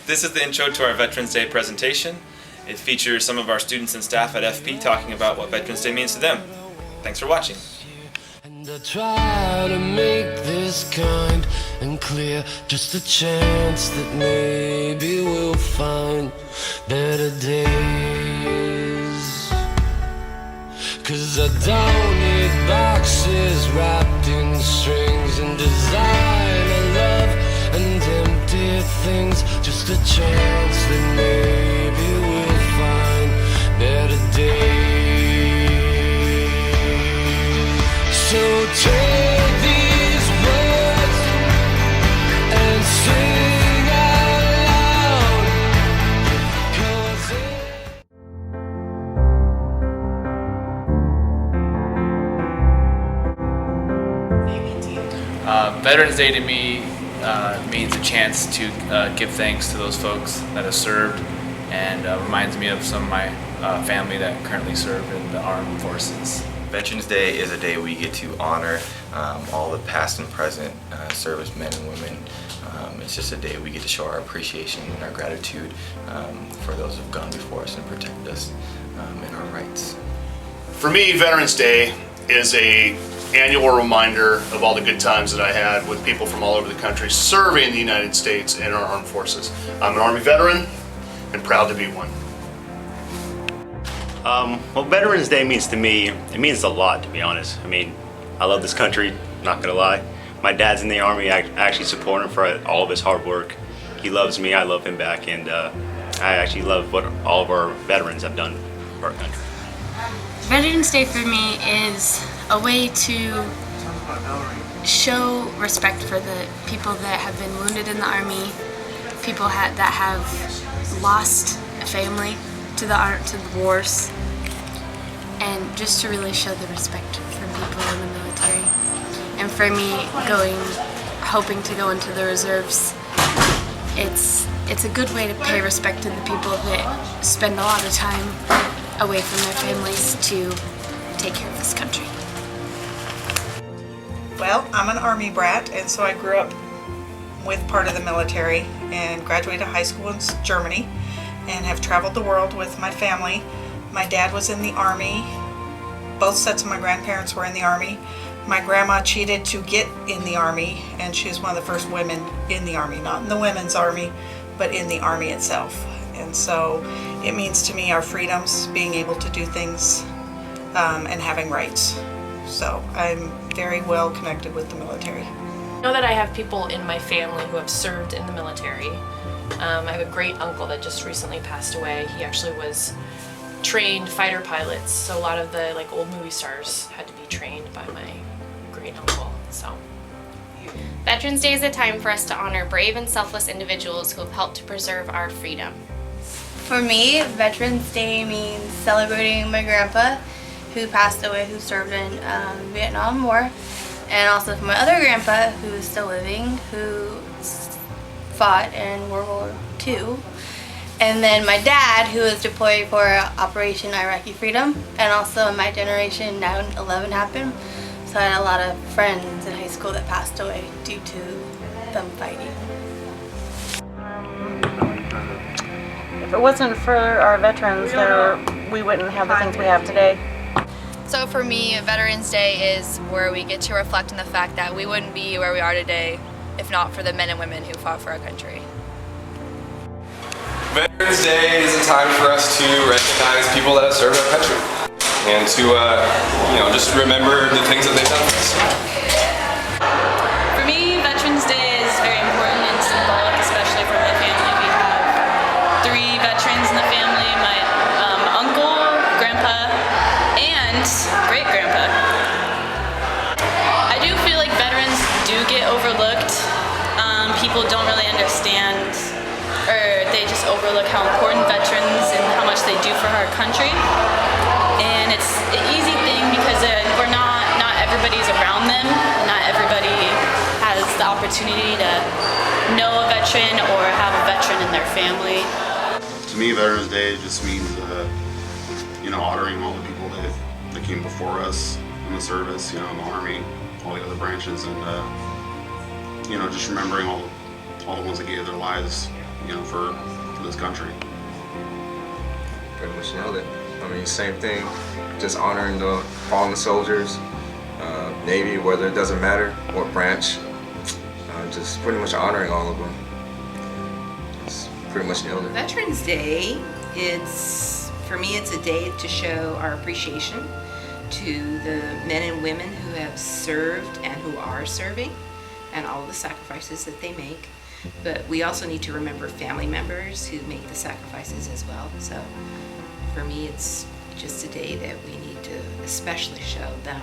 This is the intro to our Veterans Day presentation. It features some of our students and staff at FP talking about what Veterans Day means to them. Thanks for watching. And I try to make this kind and clear, just a chance that maybe we'll find better days. 'Cause I don't need boxes wrapped in strings and designer love and empty things, just a chance that maybe we'll find better days. So take these words and sing out loud, 'cause Veterans Day to me means a chance to give thanks to those folks that have served, and reminds me of some of my family that currently serve in the armed forces. Veterans Day is a day we get to honor all the past and present servicemen and women. It's just a day we get to show our appreciation and our gratitude for those who have gone before us and protected us in our rights. For me, Veterans Day is a annual reminder of all the good times that I had with people from all over the country serving the United States and our armed forces. I'm an Army veteran and proud to be one. What Veterans Day means to me, it means a lot, to be honest. I mean, I love this country, not gonna lie. My dad's in the Army. I actually support him for all of his hard work. He loves me, I love him back, and I actually love what all of our veterans have done for our country. Veterans Day for me is a way to show respect for the people that have been wounded in the Army, people that have lost a family to the wars, and just to really show the respect for people in the military. And for me, hoping to go into the reserves, it's a good way to pay respect to the people that spend a lot of time away from their families to take care of this country. Well, I'm an Army brat, and so I grew up with part of the military and graduated high school in Germany and have traveled the world with my family. My dad was in the Army. Both sets of my grandparents were in the Army. My grandma cheated to get in the Army, and she was one of the first women in the Army, not in the women's Army, but in the Army itself. And so it means to me our freedoms, being able to do things and having rights. So I'm very well connected with the military. I know that I have people in my family who have served in the military. I have a great uncle that just recently passed away. He actually was trained fighter pilots, so a lot of the old movie stars had to be trained by my great uncle. So Veterans Day is a time for us to honor brave and selfless individuals who have helped to preserve our freedom. For me, Veterans Day means celebrating my grandpa who passed away, who served in Vietnam War, and also for my other grandpa who is still living, who fought in World War II. And then my dad, who was deployed for Operation Iraqi Freedom, and also in my generation, 9/11 happened. So I had a lot of friends in high school that passed away due to them fighting. If it wasn't for our veterans, we wouldn't have the things we have today. So for me, Veterans Day is where we get to reflect on the fact that we wouldn't be where we are today if not for the men and women who fought for our country. Veterans Day is a time for us to recognize people that have served our country and to, just remember the things that they've done for us. for me, Veterans Day is very important and symbolic, especially for my family. We have 3 veterans in the family, my uncle, grandpa, and great-grandpa. I do feel like veterans do get overlooked. People don't really understand, or they just overlook how important veterans and how much they do for our country. And it's an easy thing because not everybody's around them. Not everybody has the opportunity to know a veteran or have a veteran in their family. To me, Veterans Day just means, honoring all the people that came before us in the service, in the Army, all the other branches, and just remembering all the ones that gave their lives for this country. Pretty much nailed it. I mean, same thing, just honoring the fallen soldiers, Navy, whether it doesn't matter what branch, just pretty much honoring all of them. Just pretty much nailed it. Veterans Day, for me, it's a day to show our appreciation to the men and women who have served and who are serving, and all of the sacrifices that they make. But we also need to remember family members who make the sacrifices as well. So for me, it's just a day that we need to especially show them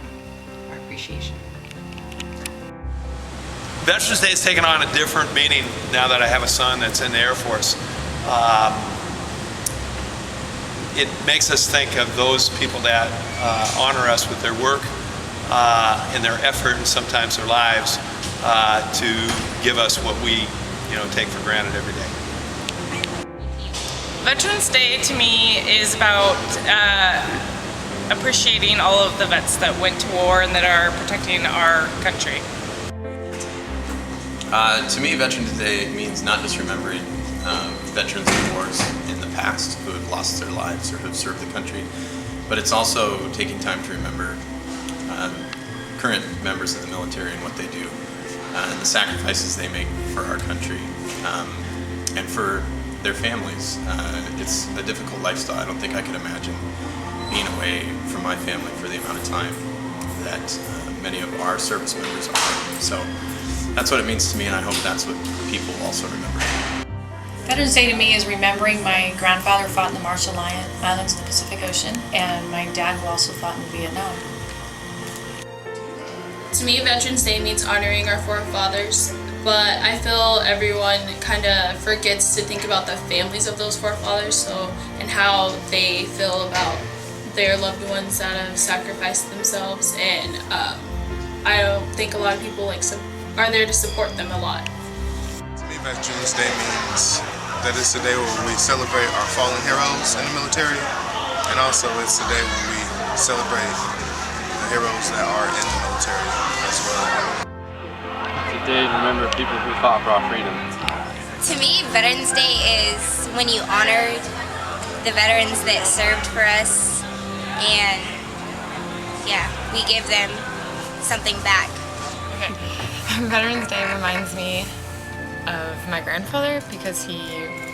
our appreciation. Veterans Day has taken on a different meaning now that I have a son that's in the Air Force. It makes us think of those people that honor us with their work and their effort and sometimes their lives to give us what we take for granted every day. Veterans Day to me is about appreciating all of the vets that went to war and that are protecting our country. To me, Veterans Day means not just remembering veterans of wars in the past who have lost their lives or who have served the country, but it's also taking time to remember current members of the military and what they do, and the sacrifices they make for our country and for their families. It's a difficult lifestyle. I don't think I could imagine being away from my family for the amount of time that many of our service members are. So that's what it means to me, and I hope that's what people also remember. Veterans Day to me is remembering my grandfather fought in the Marshall Islands of the Pacific Ocean, and my dad who also fought in Vietnam. To me, Veterans Day means honoring our forefathers, but I feel everyone kind of forgets to think about the families of those forefathers, and how they feel about their loved ones that have sacrificed themselves, and I don't think a lot of people are there to support them a lot. To me, Veterans Day means that it's a day where we celebrate our fallen heroes in the military, and also it's a day where we celebrate the heroes that are in the military as well. It's a day to remember people who fought for our freedom. To me, Veterans Day is when you honor the veterans that served for us, and yeah, we give them something back. Veterans Day reminds me of my grandfather because he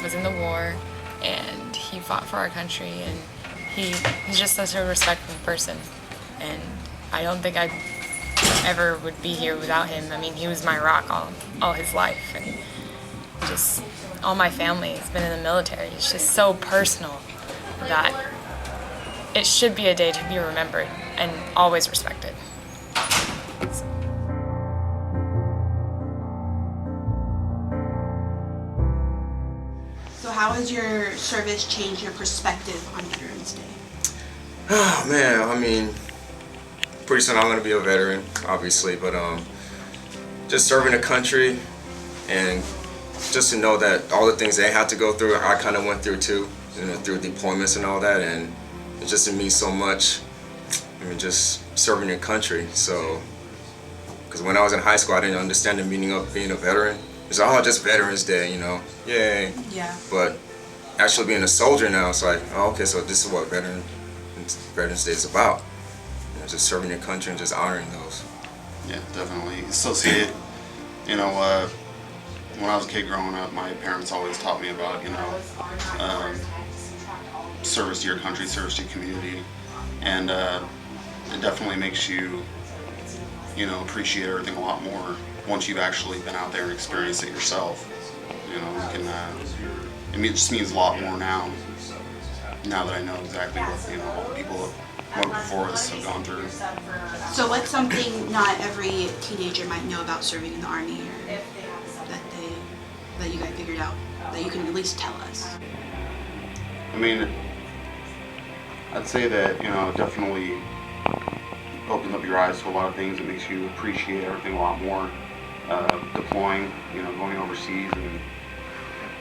was in the war and he fought for our country, and he's just such a respectful person, and I don't think I ever would be here without him. I mean, he was my rock all his life, and just all my family has been in the military. It's just so personal that it should be a day to be remembered and always respected. So how has your service changed your perspective on Veterans Day? Oh man, I mean, pretty soon I'm gonna be a veteran, obviously, but just serving the country and just to know that all the things they had to go through, I kind of went through too, through deployments and all that, and it just means so much. I mean, just serving the country. So, because when I was in high school, I didn't understand the meaning of being a veteran. It's just Veterans Day, yay. Yeah. But actually being a soldier now, it's like, oh, okay, so this is what Veterans Day is about. Just serving your country and just honoring those. Yeah, definitely. Associated, when I was a kid growing up, my parents always taught me about, service to your country, service to your community. And it definitely makes you, appreciate everything a lot more once you've actually been out there and experienced it yourself. It just means a lot more now that I know exactly what, all the people that went before us have gone through. So what's something not every teenager might know about serving in the Army, or that you guys figured out, that you can at least tell us? I mean, I'd say that, definitely opens up your eyes to a lot of things. It makes you appreciate everything a lot more. Deploying, going overseas, and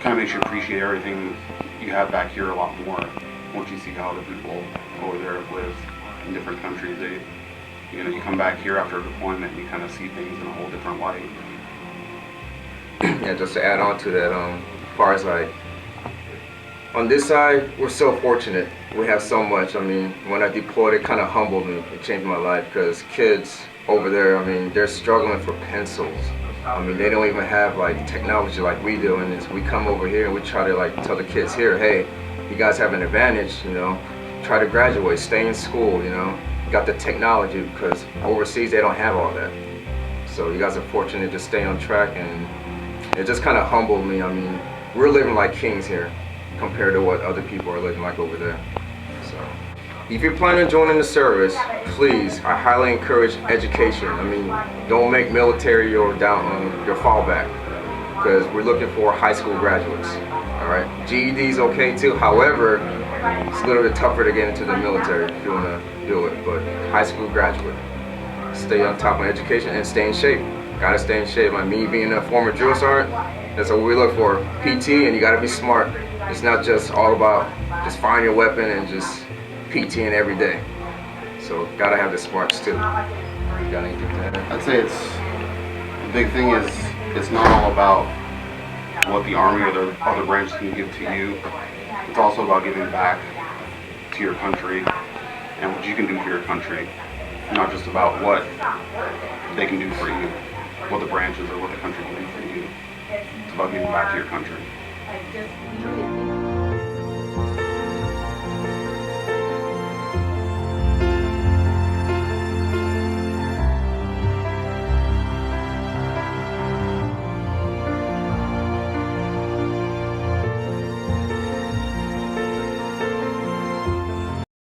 kind of makes you appreciate everything you have back here a lot more. Once you see how other people over there live in different countries, you come back here after a deployment and you kind of see things in a whole different light. Yeah, just to add on to that, As far as like, on this side, we're so fortunate. We have so much. I mean, when I deployed, it kind of humbled me. It changed my life because kids over there, I mean, they're struggling for pencils. I mean, they don't even have like technology like we do, and we come over here and we try to like tell the kids here, hey, you guys have an advantage, you know, try to graduate, stay in school, you know, you got the technology, because overseas they don't have all that. So you guys are fortunate to stay on track, and it just kind of humbled me. I mean, we're living like kings here compared to what other people are living like over there. So if you're planning on joining the service, please, I highly encourage education. I mean, don't make military your fallback, because we're looking for high school graduates. All right, GED is okay too. However, it's a little bit tougher to get into the military if you want to do it. But high school graduate, stay on top of education and stay in shape. Gotta stay in shape. Like me being a former drill sergeant, that's what we look for. PT, and you gotta be smart. It's not just all about just find your weapon and just PTing every day. So gotta have the smarts too. Got anything to add? I'd say the big thing is it's not all about what the Army or the other branches can give to you. It's also about giving back to your country and what you can do for your country. Not just about what they can do for you, what the branches or what the country can do for you. It's about giving back to your country.